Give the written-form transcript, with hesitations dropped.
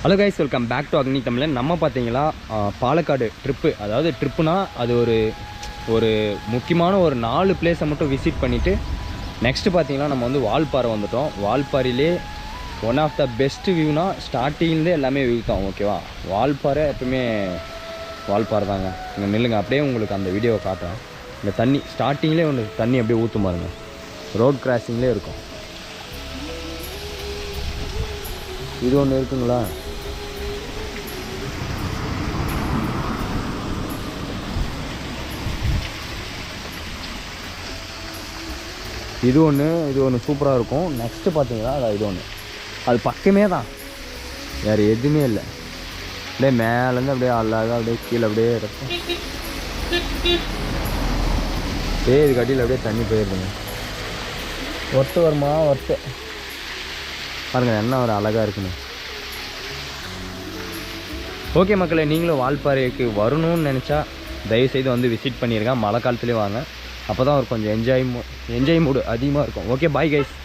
Hello guys, welcome back to Agni Tamilan. நம்ம பார்த்தீங்களா Palakkad trip, அதாவது ட்ரிப்புனா அது ஒரு முக்கியமான ஒரு 4 பிளேஸை மட்டும் விசிட் பண்ணிவிட்டு நெக்ஸ்ட்டு பார்த்தீங்கன்னா நம்ம வந்து வால்பாறை வந்துட்டோம். வால்பாறையிலே ஒன் ஆஃப் த பெஸ்ட் வியூனா ஸ்டார்டிங்லேருந்தே எல்லாமே வியூ தான். ஓகேவா, வால்பாறை எப்பவுமே வால்பாறை தாங்க. இங்கே நில்லுங்க, அப்படியே உங்களுக்கு அந்த வீடியோவை காட்டுறேன். இந்த தண்ணி ஸ்டார்டிங்லேயே ஒன்று தண்ணி அப்படியே ஊற்றும் பாருங்க, ரோட் கிராசிங்லேயே இருக்கும். இது ஒன்று இருக்குங்களா, இது ஒன்று சூப்பராக இருக்கும். நெக்ஸ்ட்டு பார்த்தீங்கன்னா இது ஒன்று, அது பக்கமே தான், வேறு எதுவுமே இல்லை. அப்படியே மேலேருந்து அப்படியே அழகாக அப்படியே கீழே அப்படியே இருக்கும். இது கட்டியில் அப்படியே தண்ணி போயிருக்குங்க. ஒர்த்து வருமா, ஒர்த்து பாருங்க என்ன ஒரு அழகாக இருக்குன்னு. ஓகே மக்களே, நீங்களும் வால்பாறைக்கு வரணும்னு நினச்சா தயவுசெய்து வந்து விசிட் பண்ணியிருக்கேன். மழை காலத்துலேயே வாங்க, அப்போ தான் ஒரு கொஞ்சம் என்ஜாய் மூடு அதிகமாக இருக்கும். Okay, bye guys.